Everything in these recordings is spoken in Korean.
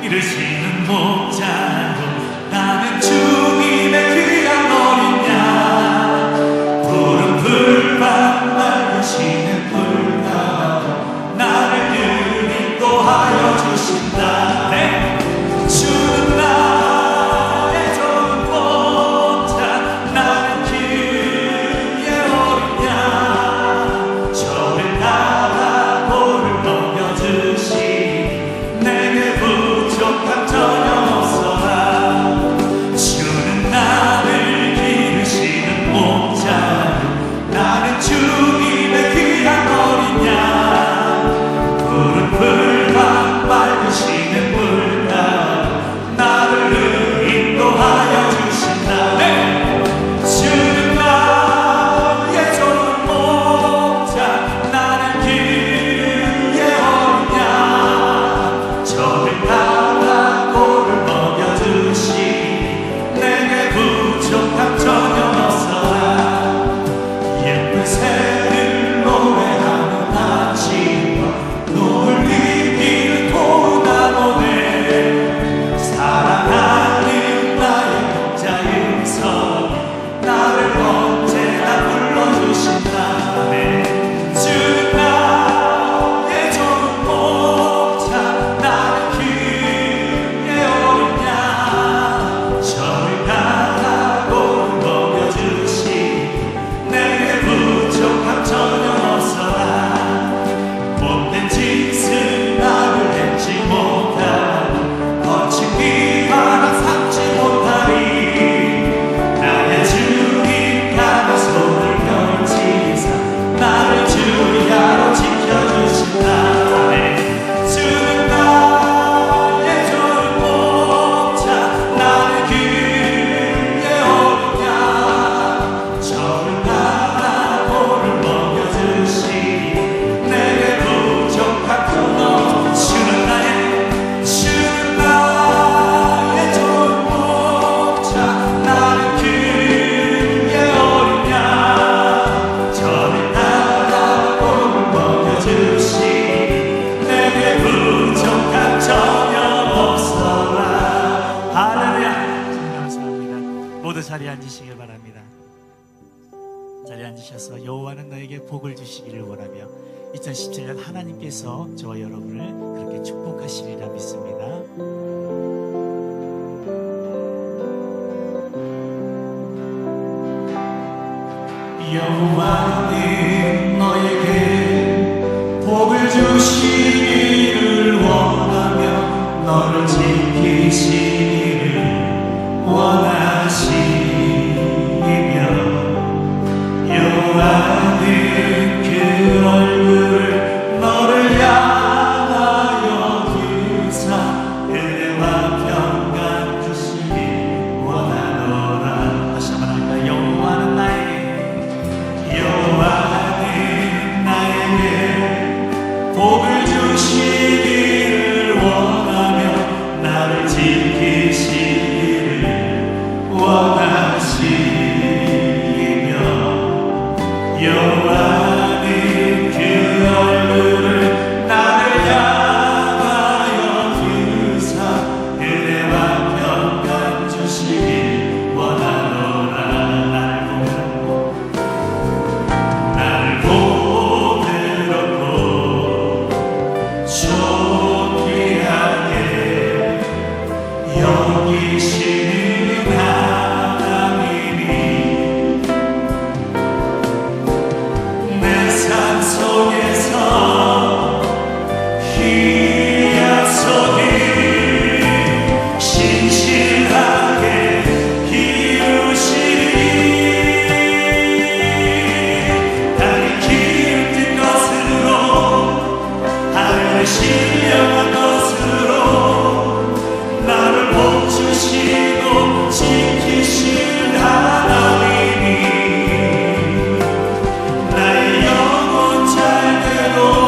기르시는 목자로 나는 주님의 귀한 어린 양 푸른 풀밭 맑으시는 풀가로 나를 늘 인도하여 주신다. 네. 주는 나의 좋은 목자 나는 그의 어린 양 저를 따라 볼을 먹여주시 내게 부족함 전혀 없어라. 주는 나를 기르시는 목자로 나는 주님의 귀한 어린 양 푸른 풀밭 맑으시는 물가로 나를 늘 인도하여 주신다. 네. 주는 나의 좋은 목자 나는 그의 어린 양 저를 따라 볼을 먹여주시 내게 부족함 전혀 없어라. 예쁜 새를 노래하는 아침과 노을 이기는 도나노네 사랑하는 나의 목자의 성 나를 언제나 불러주신다. 네. 주는 나의 좋은 목자 나는 그의 어린 양 저를 따라 볼을 먹여주시 내게 부족함 전혀 없어라. 못된 짓을 나를 했지 못하고 거친 비바람 삼지 못하리. 나의 주님 가는 손을 펼치사 나를 주야로 지켜주신다. 네. 주는 나의 좋은 목자 나는 그의 어린 양 저를 따라 볼을 먹여주시 내게 부족함 전혀. 주는 나의 좋은 목자 나는 그의 어린 양 저를 따라 볼을 먹여주시 내게 부족함 전혀 없어라. 할렐루야. 감사합니다. 모두 자리에 앉으시길 바랍니다. 자리에 앉으셔서 여호와는 너에게 복을 주시기를 원하며 2017년 하나님께서 저와 여러분을 그렇게 축복하시리라 믿습니다. 여호와는 너에게 복을 주시기를 원하며 너를 지키시기를 원하시며 여호와는 그 얼굴을 너를 향하여 드사 은혜와 평강 주시길 원하노라. 다시 한번 할까요? 여호와는 나에게 복을 주시기를 원하며 나를 지키시기를 원하시며 여호와는 그 얼굴을 나를 향하여 드사 은혜와 평강 주시길 원하노라. 나를 보내놓고 존귀하게 여기시는 하나님이 내 삶 속에서 희약소리 신실하게 기르시니 나를 기름 진 것으로 하늘의 신령한 것으로 나를 복주시고 지키신 하나님이 나의 영혼 잘 되도록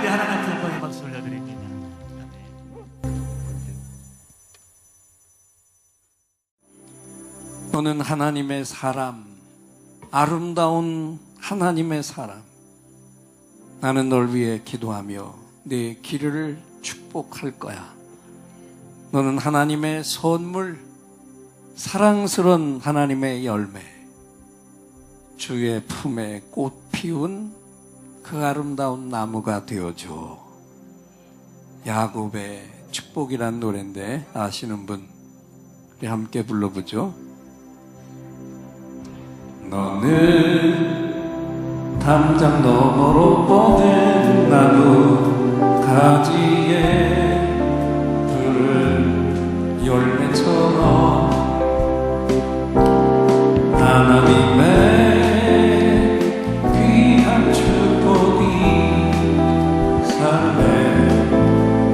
우리 하나님 앞에 영광의 박수 올려드립니다. 너는 하나님의 사람, 아름다운 하나님의 사람. 나는 널 위해 기도하며 네 길을 축복할 거야. 너는 하나님의 선물, 사랑스러운 하나님의 열매, 주의 품에 꽃 피운 그 아름다운 나무가 되어줘. 야곱의 축복이란 노래인데 아시는 분 우리 함께 불러보죠. 너는 담장 너머로 뻗은 나무 가지에 푸른 열매처럼 하나님의 귀한 축복이 삶에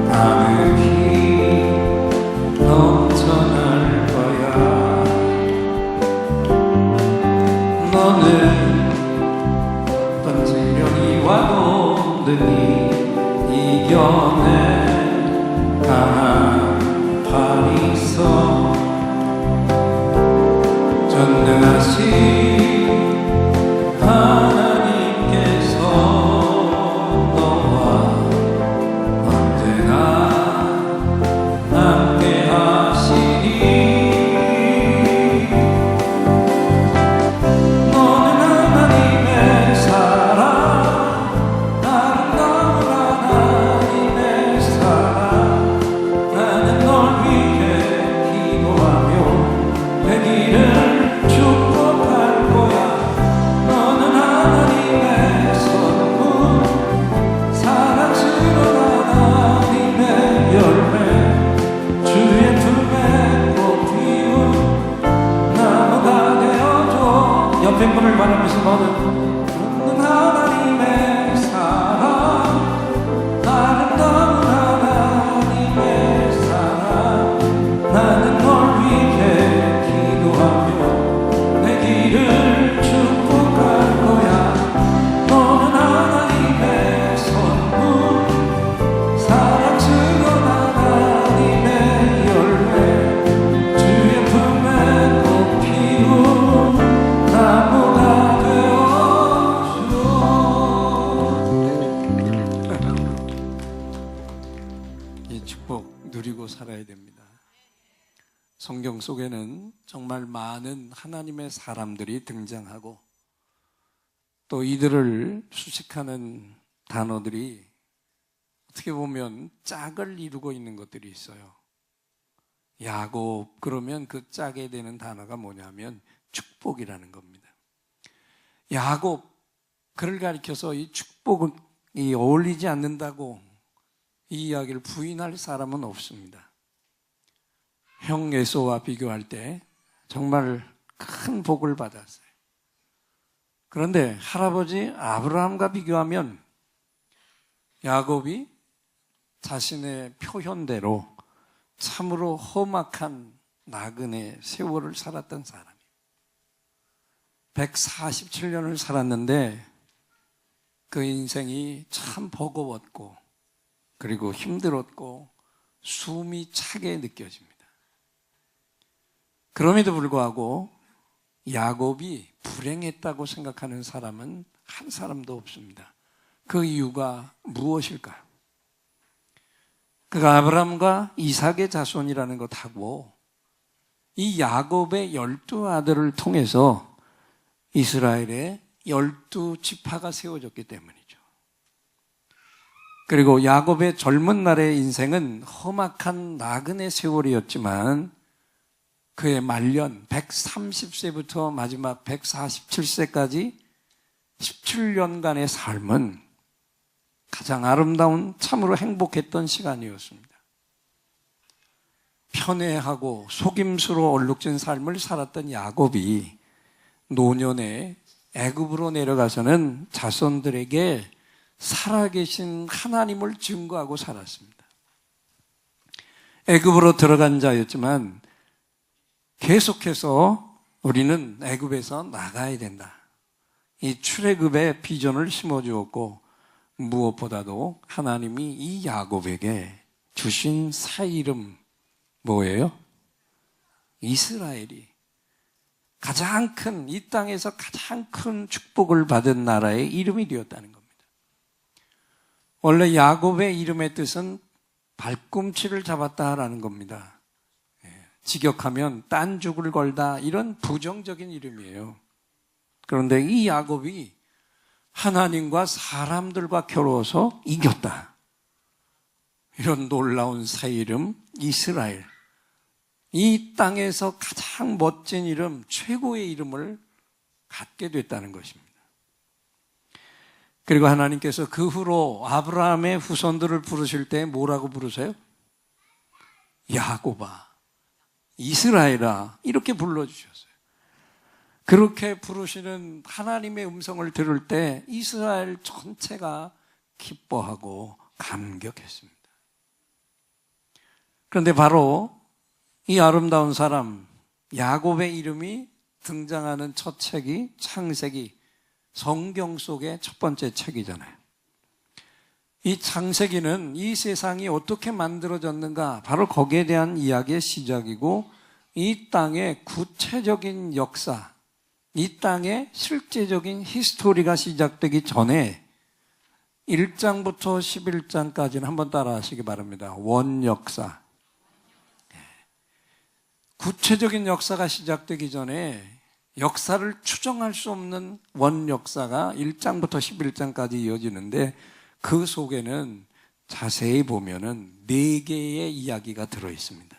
가득히 넘쳐날 거야. 너는 어떤 질병이 와도 능히 이겨내 강한 팔이 있어. 전능하신 하나님께서 너와 언제나 함께 하시니. 옆에 분을 바라면서 너는 하나님의 사랑, 아름다운 하나님의 사랑. 나는 널 위해 기도하며 내 길을 축복할 거야. 너는 하나님의 선물, 사랑스러운 하나님의 열매, 주의 품에 꽃 피운 나무가 되어줘. 이 축복 누리고 살아야 됩니다. 성경 속에는 정말 많은 하나님의 사람들이 등장하고 또 이들을 수식하는 단어들이 어떻게 보면 짝을 이루고 있는 것들이 있어요. 야곱 그러면 그 짝에 되는 단어가 뭐냐면 축복이라는 겁니다. 야곱, 그를 가리켜서 이 축복은 어울리지 않는다고 이 이야기를 부인할 사람은 없습니다. 형 에서와 비교할 때 정말 큰 복을 받았어요. 그런데 할아버지 아브라함과 비교하면 야곱이 자신의 표현대로 참으로 험악한 나그네 세월을 살았던 사람이에요. 147년을 살았는데 그 인생이 참 버거웠고 그리고 힘들었고 숨이 차게 느껴집니다. 그럼에도 불구하고 야곱이 불행했다고 생각하는 사람은 한 사람도 없습니다. 그 이유가 무엇일까요? 그가 아브라함과 이삭의 자손이라는 것하고 이 야곱의 12아들을 통해서 이스라엘의 12지파가 세워졌기 때문이죠. 그리고 야곱의 젊은 날의 인생은 험악한 나그네 세월이었지만 그의 말년 130세부터 마지막 147세까지 17년간의 삶은 가장 아름다운 참으로 행복했던 시간이었습니다. 편애하고 속임수로 얼룩진 삶을 살았던 야곱이 노년에 애굽으로 내려가서는 자손들에게 살아계신 하나님을 증거하고 살았습니다. 애굽으로 들어간 자였지만 계속해서 우리는 애굽에서 나가야 된다. 이 출애굽의 비전을 심어주었고 무엇보다도 하나님이 이 야곱에게 주신 새 이름 뭐예요? 이스라엘이 가장 큰, 이 땅에서 가장 큰 축복을 받은 나라의 이름이 되었다는 겁니다. 원래 야곱의 이름의 뜻은 발꿈치를 잡았다라는 겁니다. 직역하면 딴죽을 걸다, 이런 부정적인 이름이에요. 그런데 이 야곱이 하나님과 사람들과 겨루어서 이겼다. 이런 놀라운 새 이름 이스라엘. 이 땅에서 가장 멋진 이름, 최고의 이름을 갖게 됐다는 것입니다. 그리고 하나님께서 그 후로 아브라함의 후손들을 부르실 때 뭐라고 부르세요? 야곱아, 이스라엘아, 이렇게 불러주셨어요. 그렇게 부르시는 하나님의 음성을 들을 때 이스라엘 전체가 기뻐하고 감격했습니다. 그런데 바로 이 아름다운 사람 야곱의 이름이 등장하는 첫 책이 창세기, 성경 속의 첫 번째 책이잖아요. 이 창세기는 이 세상이 어떻게 만들어졌는가, 바로 거기에 대한 이야기의 시작이고, 이 땅의 구체적인 역사, 이 땅의 실제적인 히스토리가 시작되기 전에 1장부터 11장까지는 한번 따라 하시기 바랍니다. 원역사. 구체적인 역사가 시작되기 전에 역사를 추정할 수 없는 원역사가 1장부터 11장까지 이어지는데, 그 속에는 자세히 보면은 4개의 이야기가 들어 있습니다.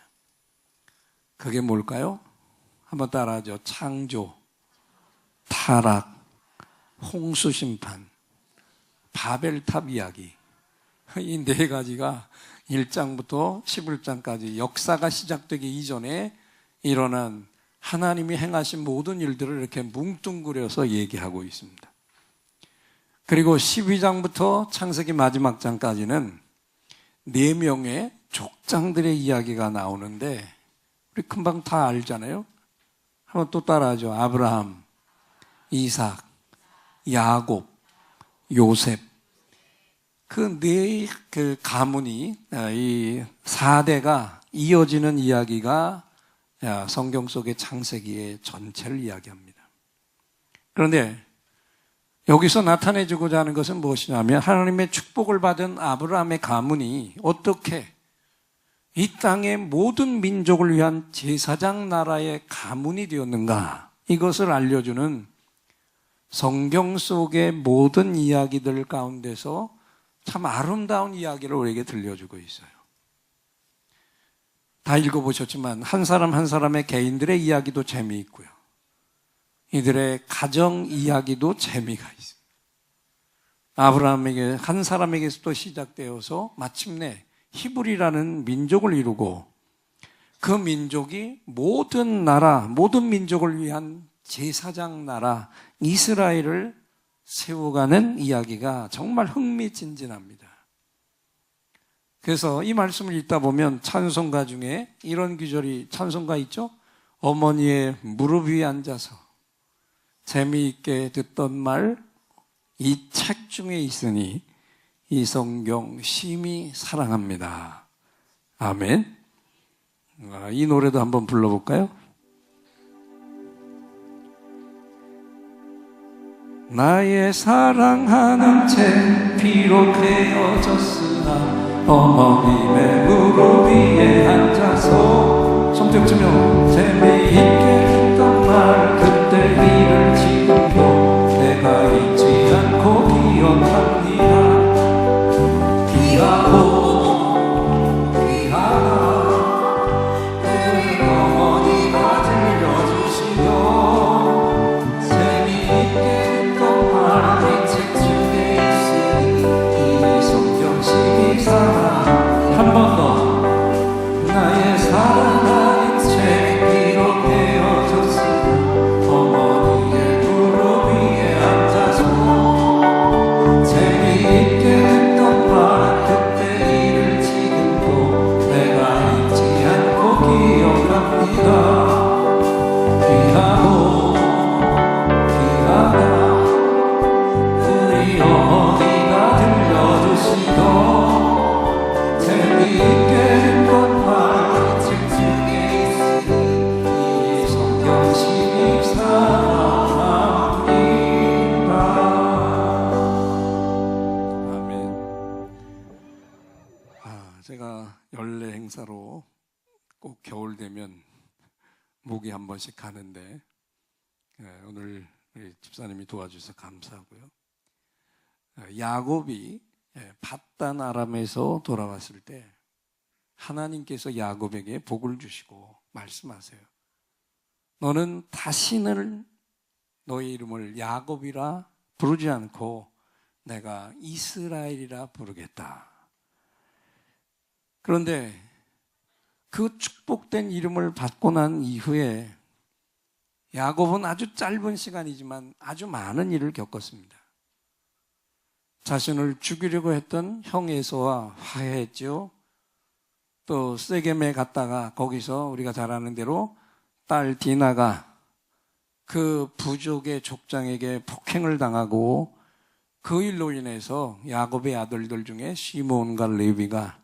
그게 뭘까요? 한번 따라하죠. 창조, 타락, 홍수 심판, 바벨탑 이야기. 이 4가지가 1장부터 11장까지 역사가 시작되기 이전에 일어난 하나님이 행하신 모든 일들을 이렇게 뭉뚱그려서 얘기하고 있습니다. 그리고 12장부터 창세기 마지막 장까지는 4명의 족장들의 이야기가 나오는데, 우리 금방 다 알잖아요. 한번 또 따라하죠. 아브라함, 이삭, 야곱, 요셉. 그 가문이, 이 4대가 이어지는 이야기가 성경 속의 창세기의 전체를 이야기합니다. 그런데 여기서 나타내주고자 하는 것은 무엇이냐면, 하나님의 축복을 받은 아브라함의 가문이 어떻게 이 땅의 모든 민족을 위한 제사장 나라의 가문이 되었는가, 이것을 알려주는 성경 속의 모든 이야기들 가운데서 참 아름다운 이야기를 우리에게 들려주고 있어요. 다 읽어보셨지만 한 사람 한 사람의 개인들의 이야기도 재미있고요, 이들의 가정 이야기도 재미가 있습니다. 아브라함에게, 한 사람에게서도 시작되어서 마침내 히브리라는 민족을 이루고, 그 민족이 모든 나라, 모든 민족을 위한 제사장 나라 이스라엘을 세워가는 이야기가 정말 흥미진진합니다. 그래서 이 말씀을 읽다 보면 찬송가 중에 이런 구절이, 찬송가 있죠? 어머니의 무릎 위에 앉아서 재미있게 듣던 말, 이 책 중에 있으니 이 성경 심히 사랑합니다. 아멘. 이 노래도 한번 불러볼까요? 나의 사랑하는 채 비록 헤어졌으나 어머님의 무릎 위에 앉아서 손뼉 치며 재미있게 했던 말, 그때 일을 지금도 내가 잊지 않고 기억합니다. 귀하고 귀하다 우리 어머니가 들려주시던 재미있게 했던 말, 이 책 중에 있으니 이 성경 심히 사랑. 한 번 더. 나의 사랑하는 책 비록 헤어졌으나 어머니의 무릎 위에 앉아서 재미있게 했던 말, 그때 제가 연례 행사로 꼭 겨울 되면 목이 한 번씩 가는데 오늘 우리 집사님이 도와주셔서 감사하고요. 야곱이 밧단 아람에서 돌아왔을 때 하나님께서 야곱에게 복을 주시고 말씀하세요. 너는 다시는 너의 이름을 야곱이라 부르지 않고 내가 이스라엘이라 부르겠다. 그런데 그 축복된 이름을 받고 난 이후에 야곱은 아주 짧은 시간이지만 아주 많은 일을 겪었습니다. 자신을 죽이려고 했던 형 에서와 화해했죠. 또 세겜에 갔다가 거기서 우리가 잘 아는 대로 딸 디나가 그 부족의 족장에게 폭행을 당하고 그 일로 인해서 야곱의 아들들 중에 시몬과 레위가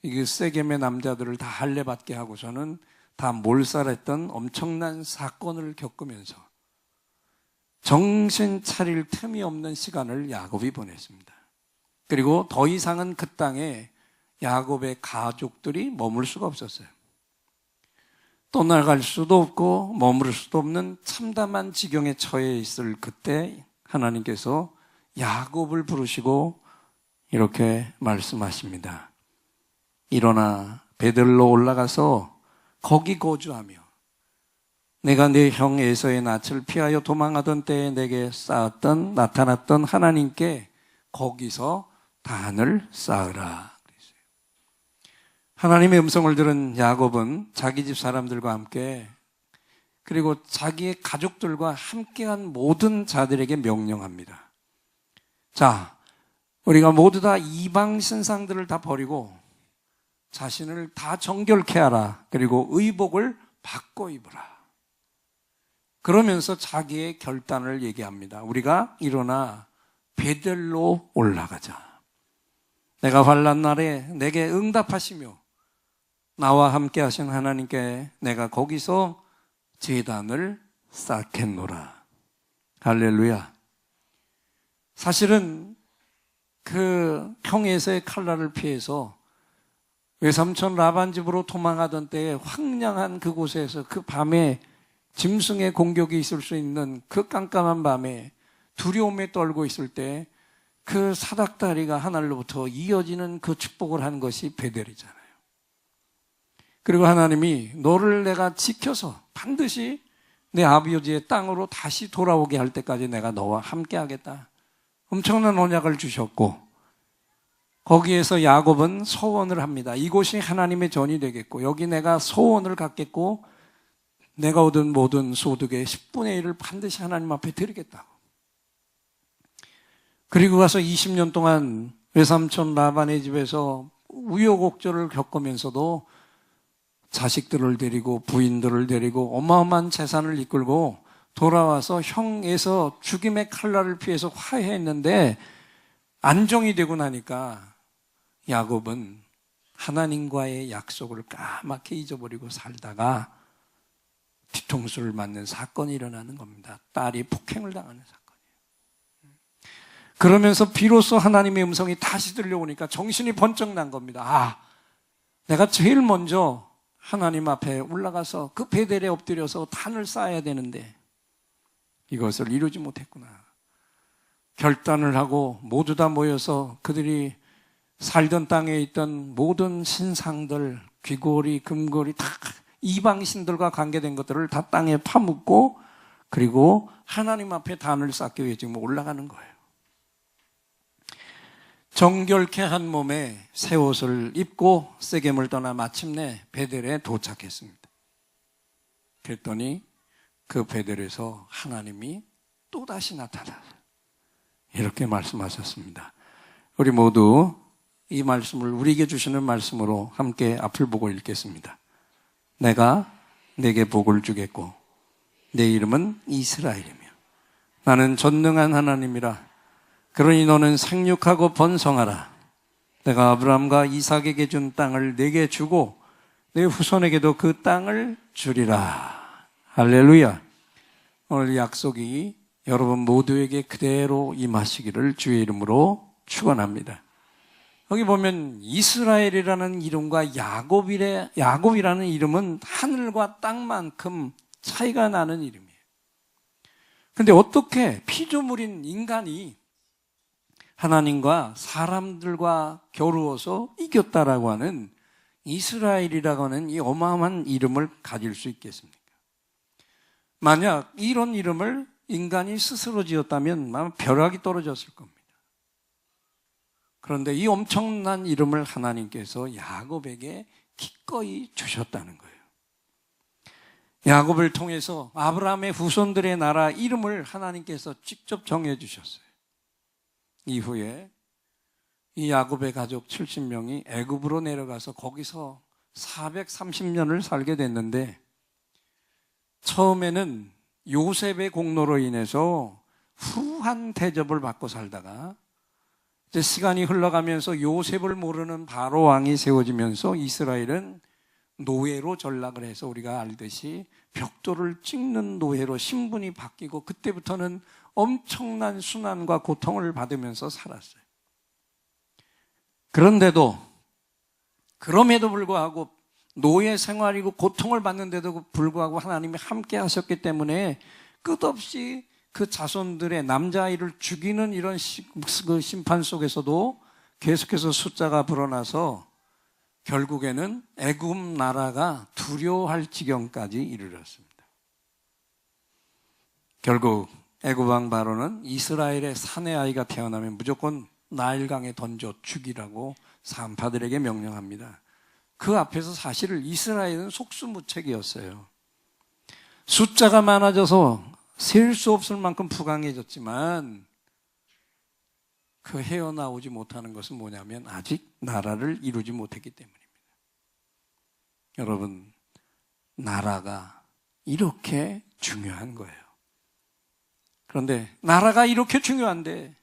이 세겜의 남자들을 다 할례받게 하고서는 다 몰살했던 엄청난 사건을 겪으면서 정신 차릴 틈이 없는 시간을 야곱이 보냈습니다. 그리고 더 이상은 그 땅에 야곱의 가족들이 머물 수가 없었어요. 떠나갈 수도 없고 머무를 수도 없는 참담한 지경에 처해 있을 그때 하나님께서 야곱을 부르시고 이렇게 말씀하십니다. 일어나 베들로 올라가서 거기 거주하며 내가 내 형 에서의 낯을 피하여 도망하던 때에 내게 나타났던 하나님께 거기서 단을 쌓으라. 하나님의 음성을 들은 야곱은 자기 집 사람들과 함께 그리고 자기의 가족들과 함께한 모든 자들에게 명령합니다. 자, 우리가 모두 다 이방 신상들을 다 버리고 자신을 다 정결케 하라. 그리고 의복을 바꿔 입으라. 그러면서 자기의 결단을 얘기합니다. 우리가 일어나 베델로 올라가자. 내가 환난 날에 내게 응답하시며 나와 함께 하신 하나님께 내가 거기서 제단을 쌓겠노라. 할렐루야. 사실은 그 형에서의 칼날을 피해서 외삼촌 라반 집으로 도망하던 때에 황량한 그곳에서 그 밤에 짐승의 공격이 있을 수 있는 그 깜깜한 밤에 두려움에 떨고 있을 때 그 사닥다리가 하늘로부터 이어지는 그 축복을 한 것이 베델이잖아요. 그리고 하나님이 너를 내가 지켜서 반드시 내 아버지의 땅으로 다시 돌아오게 할 때까지 내가 너와 함께 하겠다. 엄청난 언약을 주셨고 거기에서 야곱은 소원을 합니다. 이곳이 하나님의 전이 되겠고 여기 내가 소원을 갖겠고 내가 얻은 모든 소득의 10분의 1을 반드시 하나님 앞에 드리겠다고. 그리고 가서 20년 동안 외삼촌 라반의 집에서 우여곡절을 겪으면서도 자식들을 데리고 부인들을 데리고 어마어마한 재산을 이끌고 돌아와서 형에서 죽임의 칼날을 피해서 화해했는데 안정이 되고 나니까 야곱은 하나님과의 약속을 까맣게 잊어버리고 살다가 뒤통수를 맞는 사건이 일어나는 겁니다. 딸이 폭행을 당하는 사건이에요. 그러면서 비로소 하나님의 음성이 다시 들려오니까 정신이 번쩍 난 겁니다. 아, 내가 제일 먼저 하나님 앞에 올라가서 그 베델에 엎드려서 단을 쌓아야 되는데 이것을 이루지 못했구나. 결단을 하고 모두 다 모여서 그들이 살던 땅에 있던 모든 신상들, 귀고리, 금고리 다 이방신들과 관계된 것들을 다 땅에 파묻고 그리고 하나님 앞에 단을 쌓기 위해 지금 올라가는 거예요. 정결케 한 몸에 새 옷을 입고 세겜을 떠나 마침내 베델에 도착했습니다. 그랬더니 그 베델에서 하나님이 또다시 나타나서 이렇게 말씀하셨습니다. 우리 모두 이 말씀을 우리에게 주시는 말씀으로 함께 앞을 보고 읽겠습니다. 내가 내게 복을 주겠고 내 이름은 이스라엘이며 나는 전능한 하나님이라. 그러니 너는 생육하고 번성하라. 내가 아브라함과 이삭에게 준 땅을 내게 주고 내 후손에게도 그 땅을 주리라. 할렐루야. 오늘 약속이 여러분 모두에게 그대로 임하시기를 주의 이름으로 축원합니다. 여기 보면 이스라엘이라는 이름과 야곱이라는 이름은 하늘과 땅만큼 차이가 나는 이름이에요. 근데 어떻게 피조물인 인간이 하나님과 사람들과 겨루어서 이겼다라고 하는 이스라엘이라고 하는 이 어마어마한 이름을 가질 수 있겠습니까? 만약 이런 이름을 인간이 스스로 지었다면 아마 벼락이 떨어졌을 겁니다. 그런데 이 엄청난 이름을 하나님께서 야곱에게 기꺼이 주셨다는 거예요. 야곱을 통해서 아브라함의 후손들의 나라 이름을 하나님께서 직접 정해 주셨어요. 이후에 이 야곱의 가족 70명이 애굽으로 내려가서 거기서 430년을 살게 됐는데, 처음에는 요셉의 공로로 인해서 후한 대접을 받고 살다가 이제 시간이 흘러가면서 요셉을 모르는 바로 왕이 세워지면서 이스라엘은 노예로 전락을 해서 우리가 알듯이 벽돌을 찍는 노예로 신분이 바뀌고, 그때부터는 엄청난 순환과 고통을 받으면서 살았어요. 그럼에도 불구하고 노예 생활이고 고통을 받는데도 불구하고 하나님이 함께 하셨기 때문에 끝없이 그 자손들의 남자아이를 죽이는 이런 그 심판 속에서도 계속해서 숫자가 불어나서 결국에는 애굽 나라가 두려워할 지경까지 이르렀습니다. 결국 애굽 왕 바로는 이스라엘의 사내 아이가 태어나면 무조건 나일강에 던져 죽이라고 산파들에게 명령합니다. 그 앞에서 사실 이스라엘은 속수무책이었어요. 숫자가 많아져서 셀 수 없을 만큼 부강해졌지만 그 헤어나오지 못하는 것은 뭐냐면 아직 나라를 이루지 못했기 때문입니다. 여러분, 나라가 이렇게 중요한 거예요. 그런데 나라가 이렇게 중요한데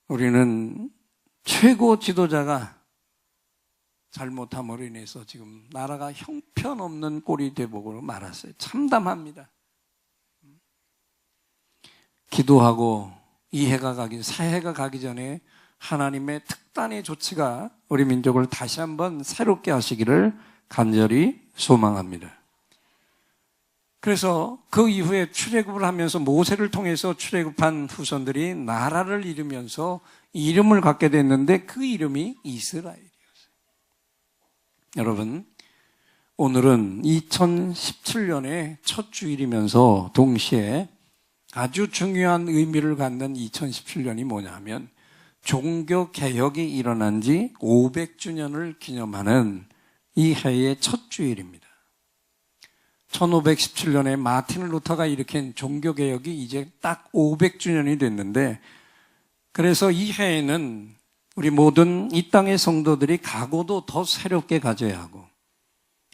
우리는 최고 지도자가 잘못함으로 인해서 지금 나라가 형편없는 꼴이 되보고 말았어요. 참담합니다. 기도하고 새해가 가기 전에 하나님의 특단의 조치가 우리 민족을 다시 한번 새롭게 하시기를 간절히 소망합니다. 그래서 그 이후에 출애굽을 하면서 모세를 통해서 출애굽한 후손들이 나라를 이루면서 이름을 갖게 됐는데 그 이름이 이스라엘이었어요. 여러분, 오늘은 2017년의 첫 주일이면서 동시에 아주 중요한 의미를 갖는 2017년이 뭐냐 하면 종교개혁이 일어난 지 500주년을 기념하는 이 해의 첫 주일입니다. 1517년에 마틴 루터가 일으킨 종교개혁이 이제 딱 500주년이 됐는데, 그래서 이 해에는 우리 모든 이 땅의 성도들이 각오도 더 새롭게 가져야 하고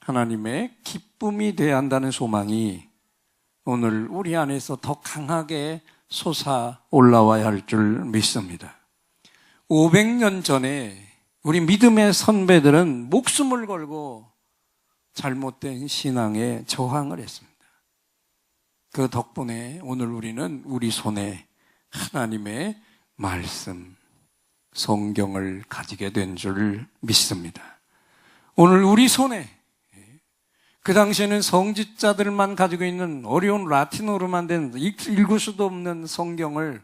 하나님의 기쁨이 돼야 한다는 소망이 오늘 우리 안에서 더 강하게 솟아 올라와야 할 줄 믿습니다. 500년 전에 우리 믿음의 선배들은 목숨을 걸고 잘못된 신앙에 저항을 했습니다. 그 덕분에 오늘 우리는 우리 손에 하나님의 말씀, 성경을 가지게 된 줄 믿습니다. 오늘 우리 손에 그 당시에는 성직자들만 가지고 있는 어려운 라틴어로만 된 읽을 수도 없는 성경을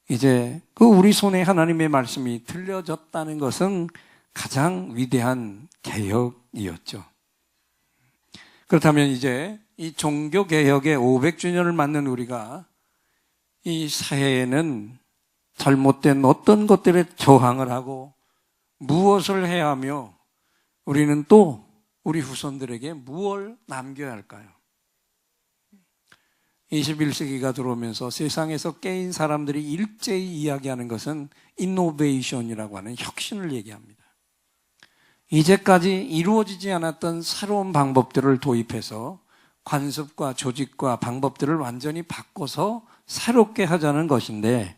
이제 그 우리 손에 하나님의 말씀이 들려졌다는 것은 가장 위대한 개혁이었죠. 그렇다면 이제 이 종교개혁의 500주년을 맞는 우리가 이 사회에는 잘못된 어떤 것들에 저항을 하고 무엇을 해야 하며 우리는 또 우리 후손들에게 무엇을 남겨야 할까요? 21세기가 들어오면서 세상에서 깨인 사람들이 일제히 이야기하는 것은 이노베이션이라고 하는 혁신을 얘기합니다. 이제까지 이루어지지 않았던 새로운 방법들을 도입해서 관습과 조직과 방법들을 완전히 바꿔서 새롭게 하자는 것인데,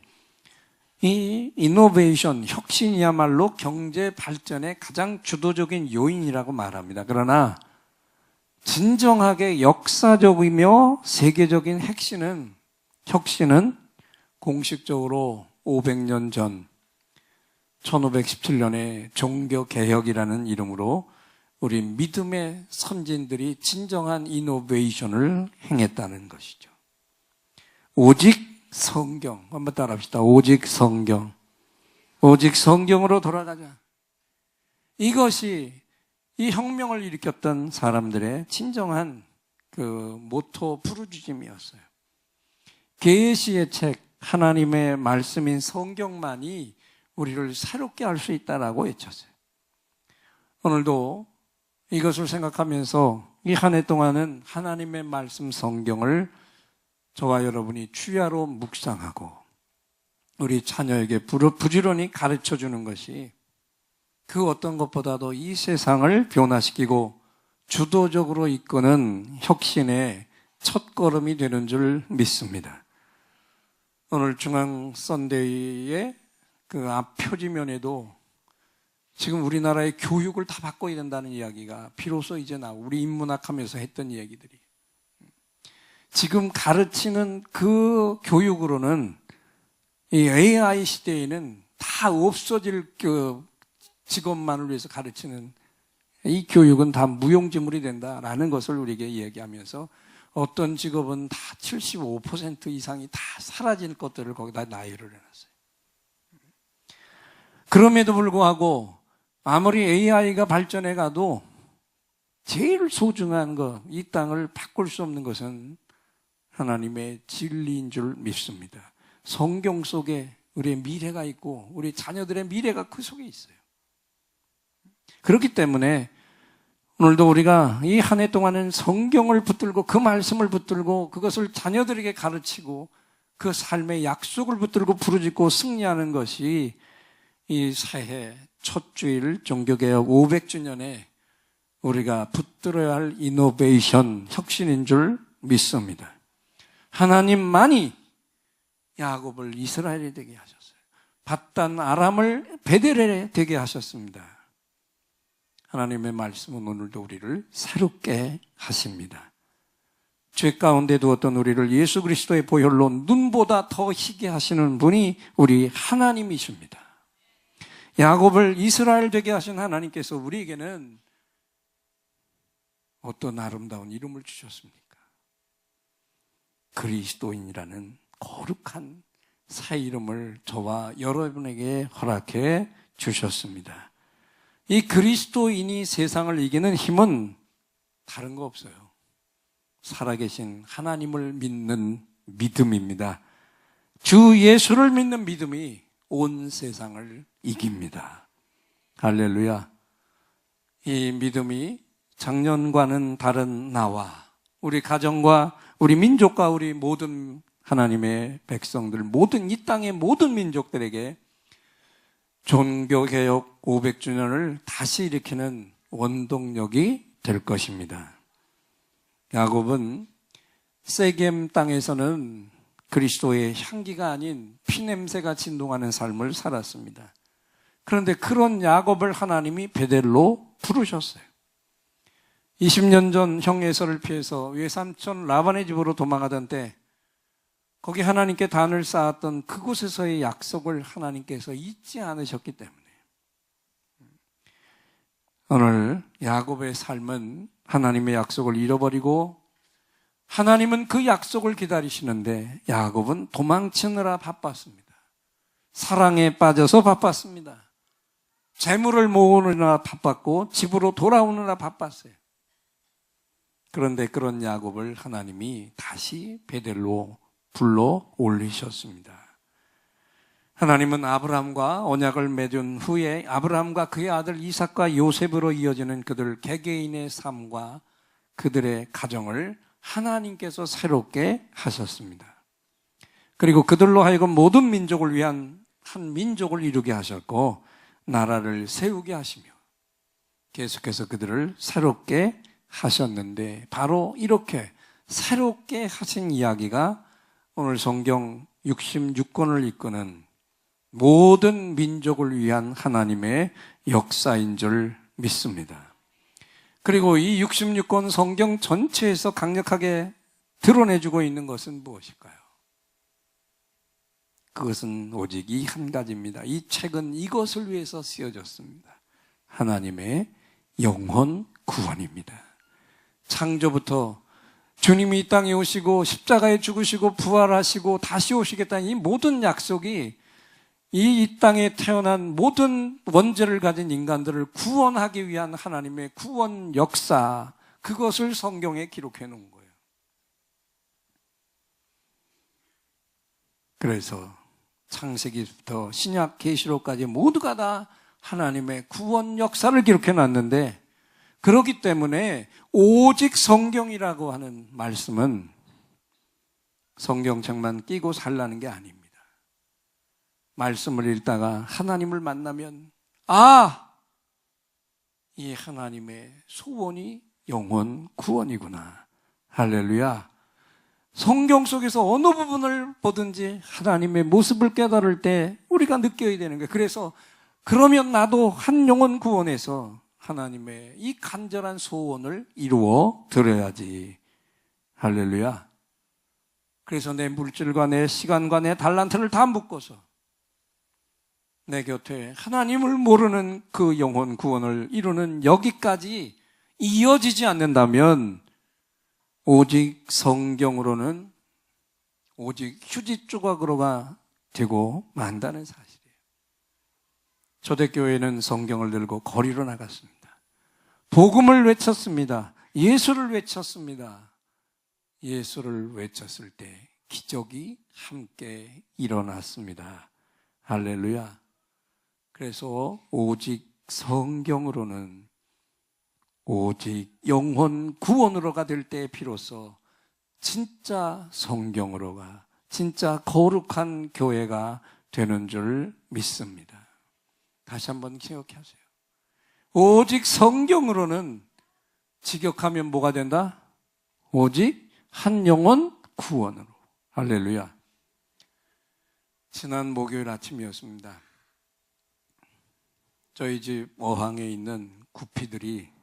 이 이노베이션, 혁신이야말로 경제 발전의 가장 주도적인 요인이라고 말합니다. 그러나 진정하게 역사적이며 세계적인 혁신은 공식적으로 500년 전 1517년에 종교개혁이라는 이름으로 우리 믿음의 선진들이 진정한 이노베이션을 행했다는 것이죠. 오직 성경, 한번 따라합시다. 오직 성경. 오직 성경으로 돌아가자. 이것이 이 혁명을 일으켰던 사람들의 진정한 그 모토 부르짖음이었어요. 계시의 책, 하나님의 말씀인 성경만이 우리를 새롭게 할 수 있다라고 외쳤어요. 오늘도 이것을 생각하면서 이 한 해 동안은 하나님의 말씀 성경을 저와 여러분이 주야로 묵상하고 우리 자녀에게 부지런히 가르쳐 주는 것이 그 어떤 것보다도 이 세상을 변화시키고 주도적으로 이끄는 혁신의 첫걸음이 되는 줄 믿습니다. 오늘 중앙 썬데이의 그 앞 표지면에도 지금 우리나라의 교육을 다 바꿔야 된다는 이야기가 비로소 이제 나오고 우리 인문학하면서 했던 얘기들이 지금 가르치는 그 교육으로는 이 AI 시대에는 다 없어질 그 직업만을 위해서 가르치는 이 교육은 다 무용지물이 된다라는 것을 우리에게 이야기하면서 어떤 직업은 다 75% 이상이 다 사라질 것들을 거기다 나열을 해놨어요. 그럼에도 불구하고 아무리 AI가 발전해 가도 제일 소중한 것, 이 땅을 바꿀 수 없는 것은 하나님의 진리인 줄 믿습니다. 성경 속에 우리의 미래가 있고 우리 자녀들의 미래가 그 속에 있어요. 그렇기 때문에 오늘도 우리가 이 한 해 동안은 성경을 붙들고 그 말씀을 붙들고 그것을 자녀들에게 가르치고 그 삶의 약속을 붙들고 부르짖고 승리하는 것이 이 새해 첫 주일 종교개혁 500주년에 우리가 붙들어야 할 이노베이션, 혁신인 줄 믿습니다. 하나님만이 야곱을 이스라엘이 되게 하셨어요. 밧단 아람을 베델에 되게 하셨습니다. 하나님의 말씀은 오늘도 우리를 새롭게 하십니다. 죄 가운데 두었던 우리를 예수 그리스도의 보혈로 눈보다 더 희게 하시는 분이 우리 하나님이십니다. 야곱을 이스라엘 되게 하신 하나님께서 우리에게는 어떤 아름다운 이름을 주셨습니까? 그리스도인이라는 거룩한 새 이름을 저와 여러분에게 허락해 주셨습니다. 이 그리스도인이 세상을 이기는 힘은 다른 거 없어요. 살아계신 하나님을 믿는 믿음입니다. 주 예수를 믿는 믿음이 온 세상을 이깁니다. 할렐루야. 이 믿음이 작년과는 다른 나와 우리 가정과 우리 민족과 우리 모든 하나님의 백성들, 모든 이 땅의 모든 민족들에게 종교개혁 500주년을 다시 일으키는 원동력이 될 것입니다. 야곱은 세겜 땅에서는 그리스도의 향기가 아닌 피냄새가 진동하는 삶을 살았습니다. 그런데 그런 야곱을 하나님이 베델로 부르셨어요. 20년 전 형 에서를 피해서 외삼촌 라반의 집으로 도망하던 때 거기 하나님께 단을 쌓았던 그곳에서의 약속을 하나님께서 잊지 않으셨기 때문에 오늘 야곱의 삶은 하나님의 약속을 잃어버리고 하나님은 그 약속을 기다리시는데 야곱은 도망치느라 바빴습니다. 사랑에 빠져서 바빴습니다. 재물을 모으느라 바빴고 집으로 돌아오느라 바빴어요. 그런데 그런 야곱을 하나님이 다시 베델로 불러 올리셨습니다. 하나님은 아브라함과 언약을 맺은 후에 아브라함과 그의 아들 이삭과 요셉으로 이어지는 그들 개개인의 삶과 그들의 가정을 하나님께서 새롭게 하셨습니다. 그리고 그들로 하여금 모든 민족을 위한 한 민족을 이루게 하셨고 나라를 세우게 하시며 계속해서 그들을 새롭게 하셨는데 바로 이렇게 새롭게 하신 이야기가 오늘 성경 66권을 이끄는 모든 민족을 위한 하나님의 역사인 줄 믿습니다. 그리고 이 66권 성경 전체에서 강력하게 드러내주고 있는 것은 무엇일까요? 그것은 오직 이 한 가지입니다. 이 책은 이것을 위해서 쓰여졌습니다. 하나님의 영혼 구원입니다. 창조부터 주님이 이 땅에 오시고 십자가에 죽으시고 부활하시고 다시 오시겠다는 이 모든 약속이 이 땅에 태어난 모든 원죄를 가진 인간들을 구원하기 위한 하나님의 구원 역사, 그것을 성경에 기록해 놓은 거예요. 그래서 창세기부터 신약 계시록까지 모두가 다 하나님의 구원 역사를 기록해 놨는데, 그렇기 때문에 오직 성경이라고 하는 말씀은 성경책만 끼고 살라는 게 아닙니다. 말씀을 읽다가 하나님을 만나면 이 하나님의 소원이 영혼 구원이구나. 할렐루야. 성경 속에서 어느 부분을 보든지 하나님의 모습을 깨달을 때 우리가 느껴야 되는 거예요. 그래서 그러면 나도 한 영혼 구원에서 하나님의 이 간절한 소원을 이루어 드려야지. 할렐루야. 그래서 내 물질과 내 시간과 내 달란트를 다 묶어서 내 곁에 하나님을 모르는 그 영혼 구원을 이루는 여기까지 이어지지 않는다면 오직 성경으로는 오직 휴지 조각으로가 되고 만다는 사실이에요. 초대교회는 성경을 들고 거리로 나갔습니다. 복음을 외쳤습니다. 예수를 외쳤습니다. 예수를 외쳤을 때 기적이 함께 일어났습니다. 할렐루야. 그래서 오직 성경으로는 오직 영혼 구원으로가 될 때 비로소 진짜 성경으로가, 진짜 거룩한 교회가 되는 줄 믿습니다. 다시 한번 기억하세요. 오직 성경으로는 직역하면 뭐가 된다? 오직 한 영혼 구원으로. 할렐루야. 지난 목요일 아침이었습니다. 저희 집 어항에 있는 구피들이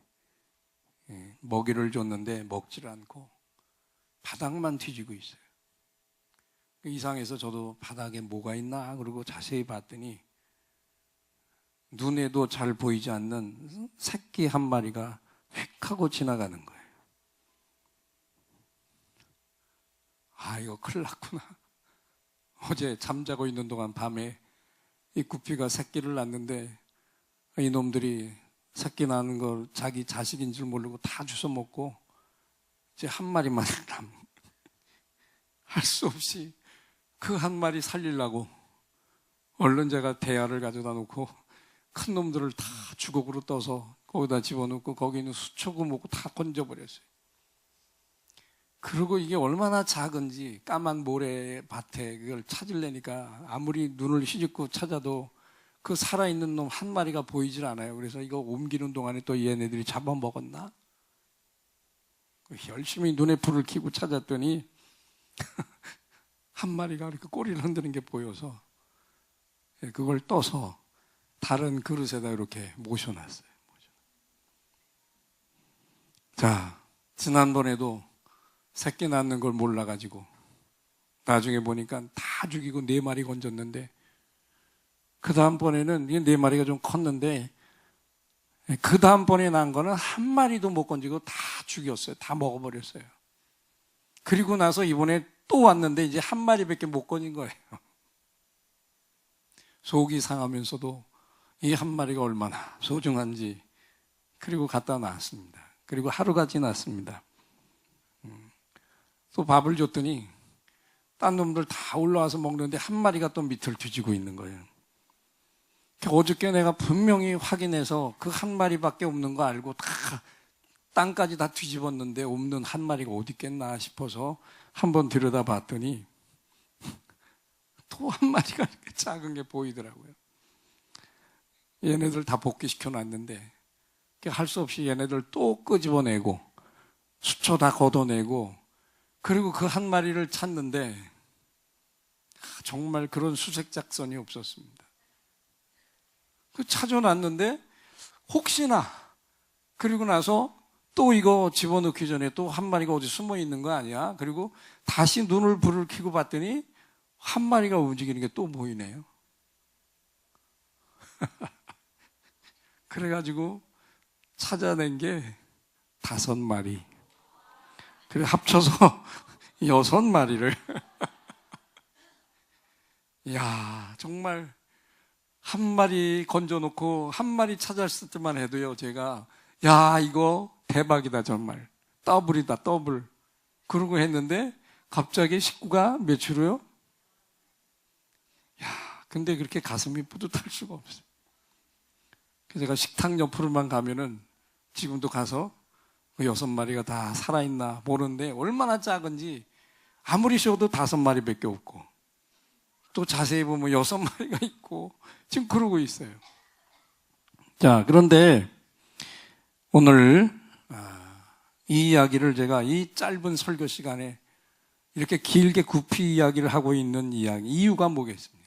먹이를 줬는데 먹지를 않고 바닥만 뒤지고 있어요. 이상해서 저도 바닥에 뭐가 있나 그러고 자세히 봤더니 눈에도 잘 보이지 않는 새끼 한 마리가 휙 하고 지나가는 거예요. 이거 큰일 났구나. 어제 잠자고 있는 동안 밤에 이 구피가 새끼를 낳는데 이놈들이 새끼 낳는 걸 자기 자식인 줄 모르고 다 주워 먹고 이제 한 마리만 할 수 없이 그 한 마리 살리려고 얼른 제가 대야를 가져다 놓고 큰 놈들을 다 주걱으로 떠서 거기다 집어넣고 거기 있는 수초구 뭐고 다 건져버렸어요. 그리고 이게 얼마나 작은지 까만 모래밭에 그걸 찾으려니까 아무리 눈을 휘짓고 찾아도 그 살아있는 놈 한 마리가 보이질 않아요. 그래서 이거 옮기는 동안에 또 얘네들이 잡아먹었나? 열심히 눈에 불을 켜고 찾았더니 한 마리가 이렇게 꼬리를 흔드는 게 보여서 그걸 떠서 다른 그릇에다 이렇게 모셔놨어요. 자, 지난번에도 새끼 낳는 걸 몰라가지고 나중에 보니까 다 죽이고 4마리 건졌는데 그 다음번에는 이 4마리가 좀 컸는데 그 다음번에 난 거는 한 마리도 못 건지고 다 죽였어요. 다 먹어버렸어요. 그리고 나서 이번에 또 왔는데 이제 한 마리밖에 못 건진 거예요. 속이 상하면서도 이 한 마리가 얼마나 소중한지 그리고 갖다 놨습니다. 그리고 하루가 지났습니다. 또 밥을 줬더니 딴 놈들 다 올라와서 먹는데 한 마리가 또 밑을 뒤지고 있는 거예요. 어저께 내가 분명히 확인해서 그 한 마리밖에 없는 거 알고 다 땅까지 다 뒤집었는데 없는 한 마리가 어디 있겠나 싶어서 한번 들여다 봤더니 또 한 마리가 이렇게 작은 게 보이더라고요. 얘네들 다 복귀시켜 놨는데 할 수 없이 얘네들 또 끄집어내고 수초 다 걷어내고 그리고 그 한 마리를 찾는데 정말 그런 수색 작전이 없었습니다. 그 찾아놨는데 혹시나 그리고 나서 또 이거 집어넣기 전에 또 한 마리가 어디 숨어 있는 거 아니야? 그리고 다시 눈을 불을 켜고 봤더니 한 마리가 움직이는 게 또 보이네요. 그래가지고 찾아낸 게 5마리. 그래 합쳐서 6마리를. 이야, 정말 한 마리 건져놓고 한 마리 찾았을 때만 해도요, 제가 야, 이거 대박이다 정말. 더블이다 더블. 그러고 했는데 갑자기 식구가 몇으로요? 야, 근데 그렇게 가슴이 뿌듯할 수가 없어요. 그래서 제가 식탁 옆으로만 가면은 지금도 가서 그 6마리가 다 살아있나 보는데 얼마나 작은지 아무리 쉬어도 5마리밖에 없고 또 자세히 보면 6마리가 있고 지금 그러고 있어요. 자, 그런데 오늘 이 이야기를 제가 이 짧은 설교 시간에 이렇게 길게 구피 이야기를 하고 있는 이유가 뭐겠습니까?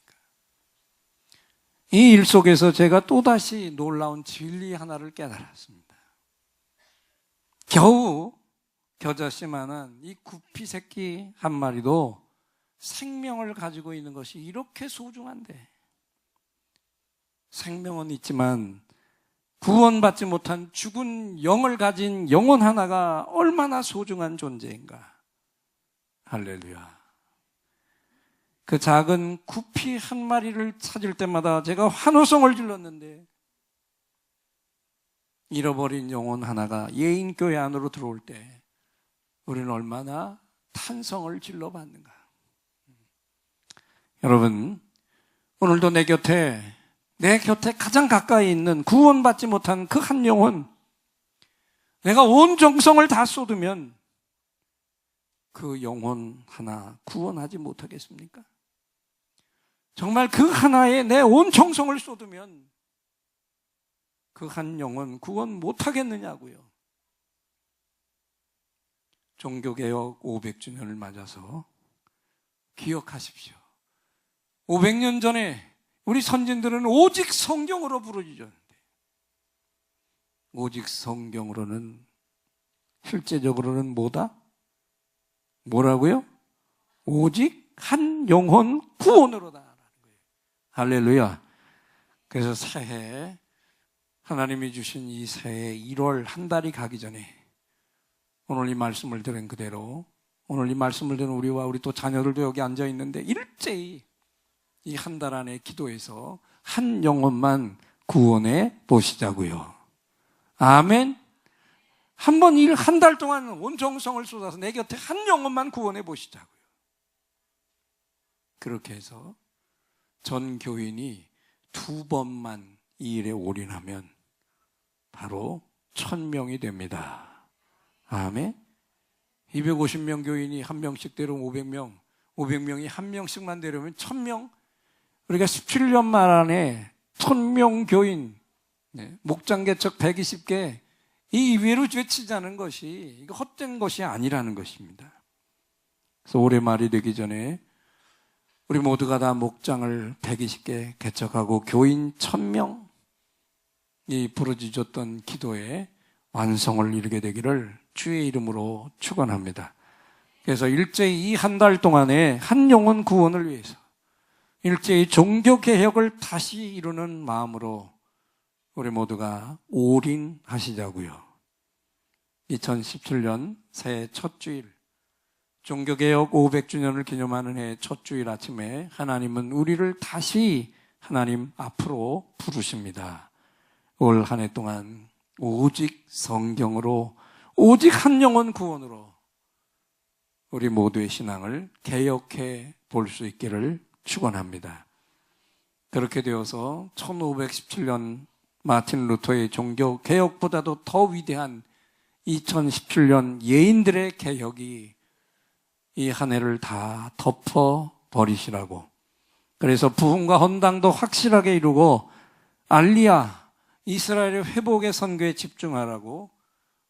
이 일 속에서 제가 또다시 놀라운 진리 하나를 깨달았습니다. 겨우 겨자씨만한 이 구피 새끼 한 마리도 생명을 가지고 있는 것이 이렇게 소중한데, 생명은 있지만 구원받지 못한 죽은 영을 가진 영혼 하나가 얼마나 소중한 존재인가. 할렐루야. 그 작은 구피 한 마리를 찾을 때마다 제가 환호성을 질렀는데, 잃어버린 영혼 하나가 예인교회 안으로 들어올 때 우리는 얼마나 탄성을 질러받는가. 여러분, 오늘도 내 곁에 가장 가까이 있는 구원받지 못한 그 한 영혼, 내가 온 정성을 다 쏟으면 그 영혼 하나 구원하지 못하겠습니까? 정말 그 하나에 내 온 정성을 쏟으면 그 한 영혼 구원 못하겠느냐고요. 종교개혁 500주년을 맞아서 기억하십시오. 500년 전에 우리 선진들은 오직 성경으로 부르짖었는데, 오직 성경으로는 실제적으로는 뭐다? 뭐라고요? 오직 한 영혼 구원으로다. 할렐루야. 그래서 새해, 하나님이 주신 이 새해 1월 한 달이 가기 전에 오늘 이 말씀을 들은 그대로, 오늘 이 말씀을 들은 우리와 우리 또 자녀들도 여기 앉아 있는데 일제히 이 한 달 안에 기도해서 한 영혼만 구원해 보시자고요. 아멘. 한번 한 달 동안 온 정성을 쏟아서 내 곁에 한 영혼만 구원해 보시자고요. 그렇게 해서 전 교인이 2번만 이 일에 올인하면 바로 1000명이 됩니다. 아멘. 250명 교인이 한 명씩 데려오면 500명, 500명이 한 명씩만 데려오면 1000명. 우리가 17년 만에 1000명 교인, 목장 개척 120개, 이 위로 외치자는 것이 이거 헛된 것이 아니라는 것입니다. 그래서 올해 말이 되기 전에 우리 모두가 다 목장을 120개 개척하고 교인 1000명, 이 부르짖었던 기도에 완성을 이루게 되기를 주의 이름으로 축원합니다. 그래서 일제히 이 한 달 동안에 한 영혼 구원을 위해서 일제히 종교개혁을 다시 이루는 마음으로 우리 모두가 올인하시자고요. 2017년 새해 첫 주일, 종교개혁 500주년을 기념하는 해 첫 주일 아침에 하나님은 우리를 다시 하나님 앞으로 부르십니다. 올 한 해 동안 오직 성경으로, 오직 한 영혼 구원으로 우리 모두의 신앙을 개혁해 볼 수 있기를 축원합니다. 그렇게 되어서 1517년 마틴 루터의 종교 개혁보다도 더 위대한 2017년 예인들의 개혁이 이 한 해를 다 덮어 버리시라고, 그래서 부흥과 헌당도 확실하게 이루고 알리야, 이스라엘의 회복의 선교에 집중하라고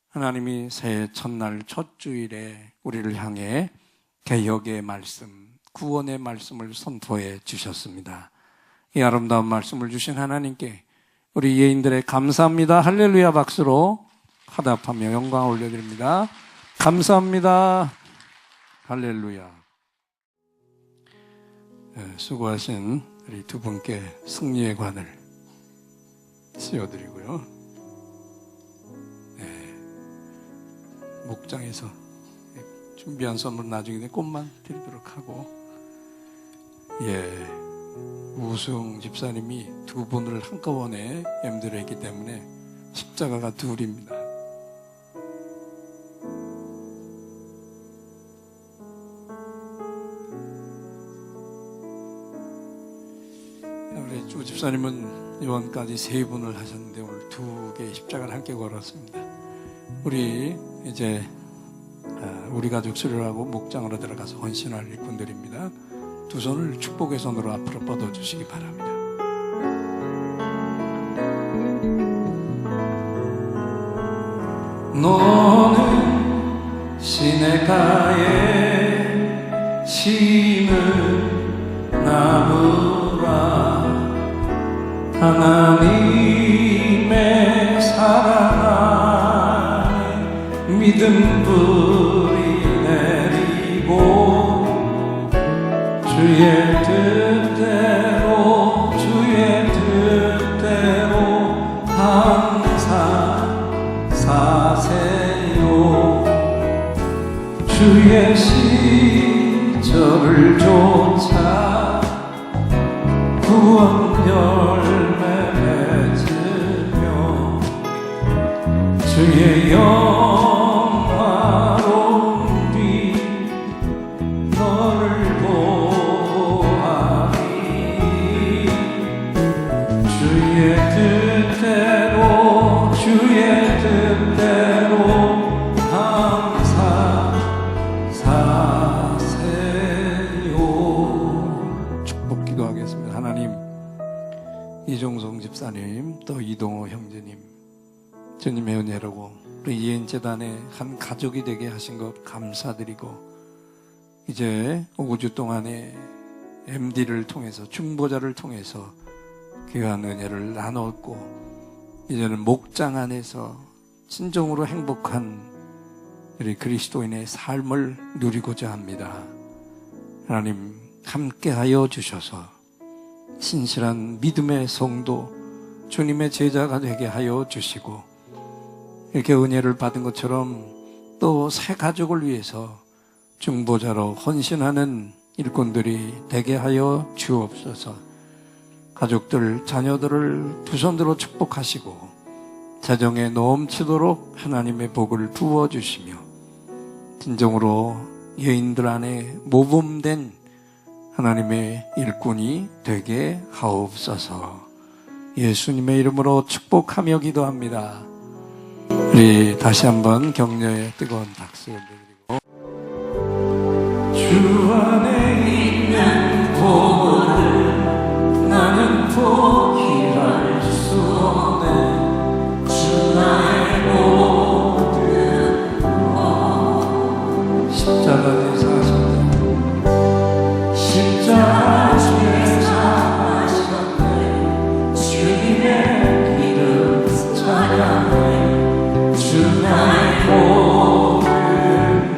하나님이 새해 첫날 첫 주일에 우리를 향해 개혁의 말씀, 구원의 말씀을 선포해 주셨습니다. 이 아름다운 말씀을 주신 하나님께 우리 예인들의 감사합니다, 할렐루야 박수로 화답하며 영광을 올려드립니다. 감사합니다, 할렐루야. 수고하신 우리 두 분께 승리의 관을 씌워드리고요. 목장에서 준비한 선물 나중에 꽃만 드리도록 하고, 우승 집사님이 두 분을 한꺼번에 염두했기 때문에 십자가가 둘입니다. 우리 주 집사님은 이번까지 세 분을 하셨는데 오늘 두 개의 십자가를 함께 걸었습니다. 우리 이제 우리 가족 수료하고 목장으로 들어가서 헌신할 일꾼들입니다. 두 손을 축복의 손으로 앞으로 뻗어주시기 바랍니다. 너는 시냇가에 심은 나무라, 하나님의 사랑 안에 믿음 뿌리 내리고 주의 뜻대로 항상 사세요. 주의 시절을 쫓아 구원 열매 맺으며 주의 영화로운 뒤 너를 보아리. 주의 뜻대로 항상 사세요. 축복 기도하겠습니다. 하나님, 이종성 집사님, 또 이동호 형제님, 주님의 은혜로 우리 이엔재단의 한 가족이 되게 하신 것 감사드리고, 이제 5주 동안에 MD를 통해서, 중보자를 통해서 귀한 은혜를 나눴고, 이제는 목장 안에서 진정으로 행복한 우리 그리스도인의 삶을 누리고자 합니다. 하나님, 함께하여 주셔서 신실한 믿음의 성도, 주님의 제자가 되게 하여 주시고, 이렇게 은혜를 받은 것처럼 또 새 가족을 위해서 중보자로 헌신하는 일꾼들이 되게 하여 주옵소서. 가족들, 자녀들을 두 손으로 축복하시고 재정에 넘치도록 하나님의 복을 부어주시며, 진정으로 여인들 안에 모범된 하나님의 일꾼이 되게 하옵소서. 예수님의 이름으로 축복하며 기도합니다. 우리 다시 한번 격려의 뜨거운 박수 올려드리고, 주 안에 있는 복을 나는 포기할 수 없네. 주 나의 모든 것. 십자가 대사하셨네. 십자가 대사하셨네. 주님의 이름 찬양해. 주 나의 모든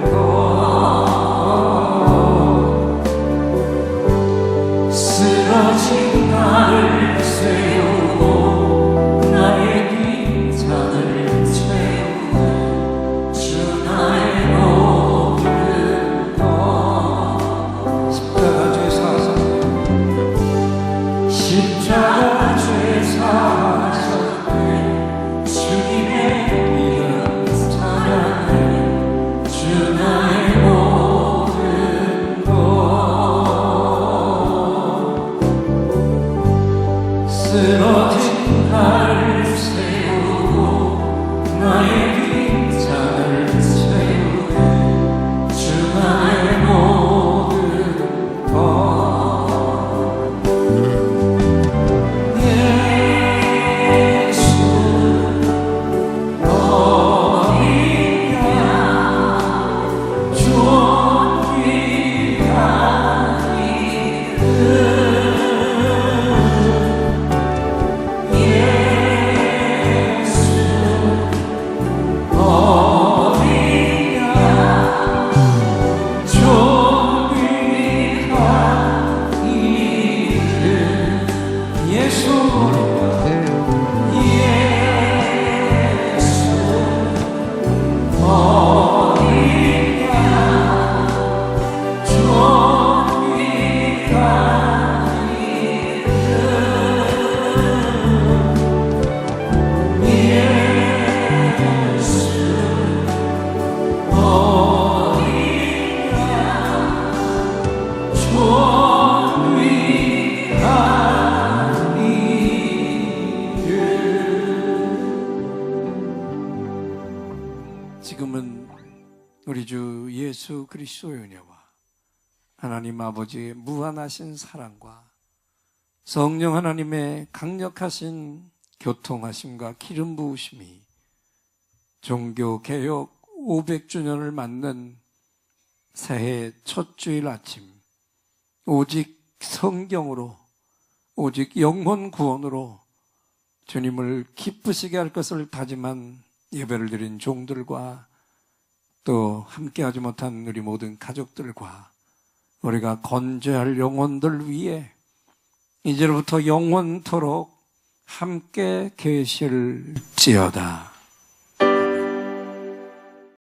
지금은 우리 주 예수 그리스도의 은혜와 하나님 아버지의 무한하신 사랑과 성령 하나님의 강력하신 교통하심과 기름 부으심이 종교개혁 500주년을 맞는 새해 첫 주일 아침 오직 성경으로 오직 영혼 구원으로 주님을 기쁘시게 할 것을 다짐한 예배를 드린 종들과 또 함께하지 못한 우리 모든 가족들과 우리가 건재할 영혼들 위해 이제로부터 영원토록 함께 계실지어다.